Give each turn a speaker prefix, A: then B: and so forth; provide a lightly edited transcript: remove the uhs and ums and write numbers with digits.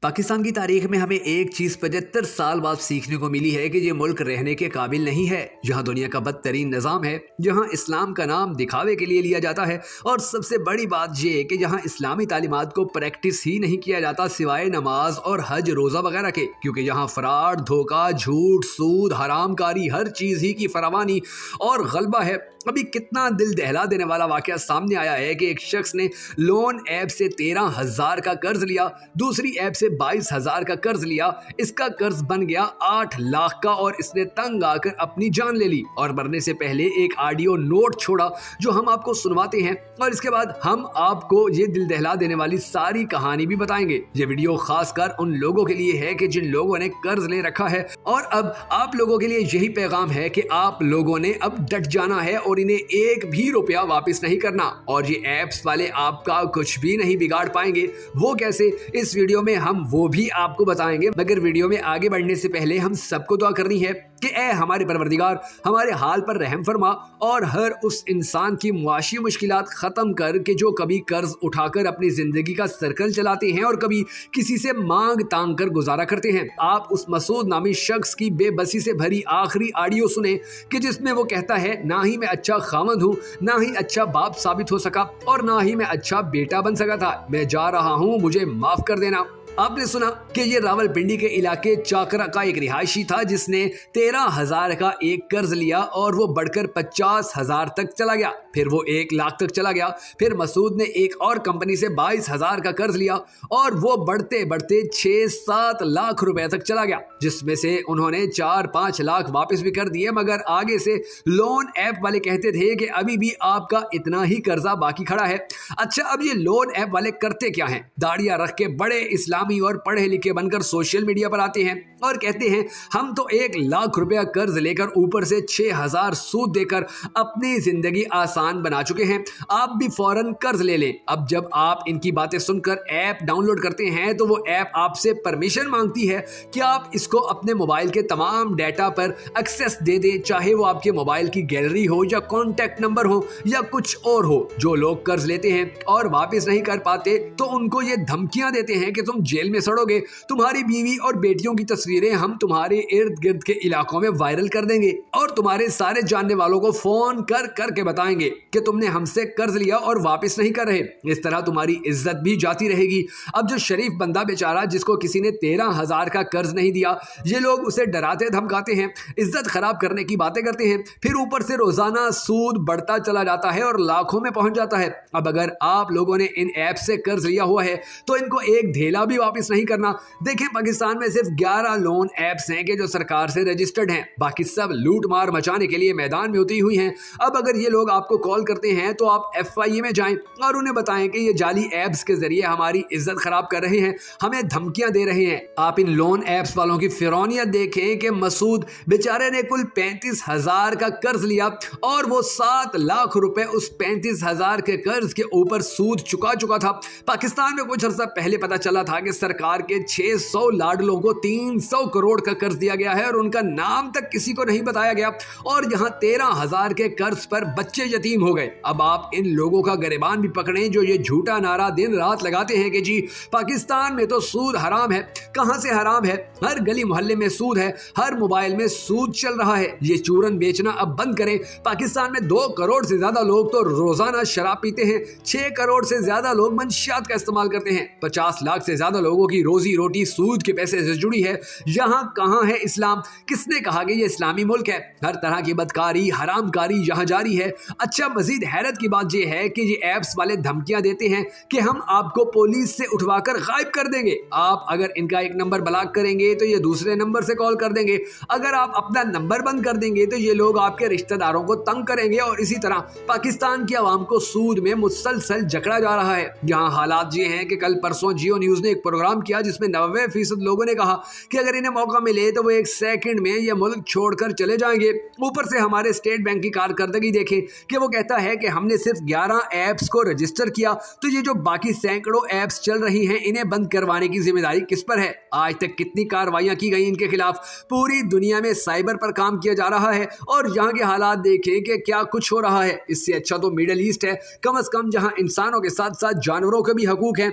A: पाकिस्तान की तारीख में हमें एक चीज 75 साल बाद सीखने को मिली है कि ये मुल्क रहने के काबिल नहीं है। यहाँ दुनिया का बदतरीन निज़ाम है, जहाँ इस्लाम का नाम दिखावे के लिए लिया जाता है, और सबसे बड़ी बात ये कि जहाँ इस्लामी तालीमात को प्रैक्टिस ही नहीं किया जाता सिवाय नमाज और हज रोज़ा वगैरह के, क्योंकि यहाँ फराड, धोखा, झूठ, सूद, हरामकारी, हर चीज़ ही की फरावानी और गलबा है। अभी कितना दिल दहला देने वाला वाक़या सामने आया है कि एक शख्स ने लोन ऐप से 13,000 का कर्ज लिया, दूसरी ऐप से 22,000 का कर्ज लिया। इसका कर्ज बन गया 8 लाख का और इसने तंग आकर अपनी जान ले ली और मरने से पहले एक ऑडियो नोट छोड़ा जो हम आपको सुनवाते हैं, और इसके बाद हम आपको ये दिल दहला देने वाली सारी कहानी भी बताएंगे। ये वीडियो खासकर उन लोगों के लिए है कि जिन लोगों ने कर्ज ले रखा है, और अब आप लोगों के लिए यही पैगाम है कि आप लोगों ने अब डट जाना है और इन्हें एक भी रुपया वापस नहीं करना। और ये ऐप्स वाले आपका कुछ भी नहीं बिगाड़ पाएंगे। वो कैसे, इस वीडियो में हम वो भी आपको बताएंगे। मगर वीडियो में आगे बढ़ने से पहले हम सबको दुआ करनी है कि ऐ हमारे परवरदिगार हमारे हाल पर रहम फरमा और हर उस इंसान की मुआशी मुश्किलात खत्म कर के जो कभी कर्ज उठाकर अपनी जिंदगी का सर्कल चलाते हैं और कभी किसी से मांग तांग कर गुजारा करते हैं। आप उस मसूद नामी शख्स की बेबसी से भरी आखिरी ऑडियो सुने कि जिसमें वो कहता है, ना ही मैं अच्छा खामद हूँ, ना ही अच्छा बाप साबित हो सका, और ना ही मैं अच्छा बेटा बन सका था। मैं जा रहा हूँ, मुझे माफ कर देना। आपने सुना कि ये रावलपिंडी के इलाके चाकरा का एक रिहायशी था जिसने 13,000 का एक कर्ज लिया और वो बढ़कर 50,000 तक चला गया, फिर वो 1 लाख तक चला गया। फिर मसूद ने एक और कंपनी से 22,000 का कर्ज लिया और वो बढ़ते बढ़ते 6-7 लाख रुपए तक चला गया, जिसमें से उन्होंने 4-5 लाख वापस भी कर दिए। मगर आगे से लोन ऐप वाले कहते थे कि अभी भी आपका इतना ही कर्जा बाकी खड़ा है। अच्छा, अब ये लोन ऐप वाले करते क्या हैं? दाढ़ियां रख के बड़े इस्लामी और पढ़े लिखे बनकर सोशल मीडिया पर आते हैं और कहते हैं हम तो 1 लाख रुपया कर्ज लेकर ऊपर से 6,000 सूद देकर अपनी जिंदगी आसान बना चुके हैं, आप भी फौरन कर्ज ले लें। अब जब आप इनकी बातें सुनकर ऐप डाउनलोड करते हैं तो वो ऐप आपसे परमिशन मांगती है कि आप इसको अपने मोबाइल के तमाम डाटा पर एक्सेस दे दें, चाहे वो आपके मोबाइल की गैलरी हो या कॉन्टैक्ट नंबर हो या कुछ और हो। जो लोग कर्ज लेते हैं और वापस नहीं कर पाते तो उनको ये धमकियां देते हैं कि तुम जेल में सड़ोगे, तुम्हारी बीवी और बेटियों की तस्वीरें हम तुम्हारे इर्द गिर्द के इलाकों में वायरल कर देंगे और तुम्हारे सारे जानने वालों को फोन कर कर के बताएंगे कि तुमने हमसे कर्ज लिया और वापस नहीं कर रहे। इस तरह तुम्हारी इज्जत भी जाती रहेगी। अब जो शरीफ बंदा बेचारा जिसको किसी ने 13,000 का कर्ज नहीं दिया, ये लोग उसे डराते धमकाते हैं, इज्जत खराब करने की बातें करते हैं, फिर ऊपर से रोजाना सूद बढ़ता चला जाता है और लाखों में पहुंच जाता है। अब अगर आप लोगों ने इन ऐप से कर्ज लिया हुआ है तो इनको एक ढेला भी वापस नहीं करना। देखें, पाकिस्तान में सिर्फ 11 लोन ऐप्स हैं कि जो सरकार से रजिस्टर्ड हैं, बाकी सब लूट मार मचाने के लिए मैदान में उतरी हुई हैं। अब अगर ये लोग आपको कॉल करते हैं तो आप FIA में जाएं और उन्हें बताएं कि ये जाली ऐप्स के जरिए हमारी इज्जत खराब कर रहे हैं, हमें धमकियां दे रहे हैं। आप इन लोन ऐप्स वालों की फिरौनियत देखें कि मसूद बेचारे ने कुल 35,000 का कर्ज लिया और वो 7 लाख रुपए उस 35,000 के कर्ज के ऊपर सूद चुका चुका था। पाकिस्तान में कुछ अर्सा पहले पता चला था कि सरकार के 600 लाडलों को 300 करोड़ का कर्ज दिया गया है और उनका नाम तक किसी को नहीं बताया गया, और यहाँ 13,000 के कर्ज पर बच्चे यतीम हो गए। अब आप इन लोगों का गिरबान भी पकड़ें जो ये झूठा नारा दिन रात लगाते हैं कि जी पाकिस्तान में तो सूद हराम है। कहां से हराम है? हर गली मोहल्ले में सूद है, हर मोबाइल में सूद चल रहा है। ये चूरन बेचना अब बंद करें। पाकिस्तान में 2 करोड़ से ज्यादा लोग तो रोजाना शराब पीते हैं, 6 करोड़ से ज्यादा लोग मंशियात का इस्तेमाल करते हैं, 50 लाख से ज्यादा लोगों की रोजी रोटी सूद के पैसे से जुड़ी है। यहाँ कहाँ है इस्लाम? किसने कहा कि ये इस्लामी मुल्क है? हर तरह की बदकारी, हरामकारी यहाँ जारी है। अच्छा, मजीद हैरत की बात यह है कि ये ऐप्स वाले धमकियां देते हैं कि हम आपको पुलिस से उठवाकर गायब कर देंगे। आप अगर इनका एक नंबर ब्लॉक करेंगे तो ये दूसरे नंबर से कॉल कर देंगे। अगर आप अपना नंबर बंद कर देंगे तो ये लोग आपके रिश्तेदारों को तंग करेंगे, और इसी तरह पाकिस्तान की आवाम को सूद में मुसलसल जकड़ा जा रहा है। यहाँ हालात ये हैं कि कल परसों जियो न्यूज ने एक प्रोग्राम किया जिसमें 90% लोगों ने कहा कि अगर इन्हें मौका मिले तो वो 1 सेकंड में ये मुल्क छोड़कर चले जाएंगे। ऊपर से हमारे स्टेट बैंक की कारकर्दगी देखें कि वो कहता है कि हमने सिर्फ 11 ऐप्स को रजिस्टर किया, तो ये जो बाकी सैकड़ों ऐप्स चल रही हैं इन्हें बंद करवाने की जिम्मेदारी किस पर है? आज तक कितनी कार्रवाइयां की गई इनके खिलाफ? पूरी दुनिया में साइबर पर काम किया जा रहा है और यहाँ के हालात देखें कि क्या कुछ हो रहा है। इससे अच्छा तो मिडल ईस्ट है, कम से कम जहाँ इंसानों के साथ साथ जानवरों के भी हकूक हैं।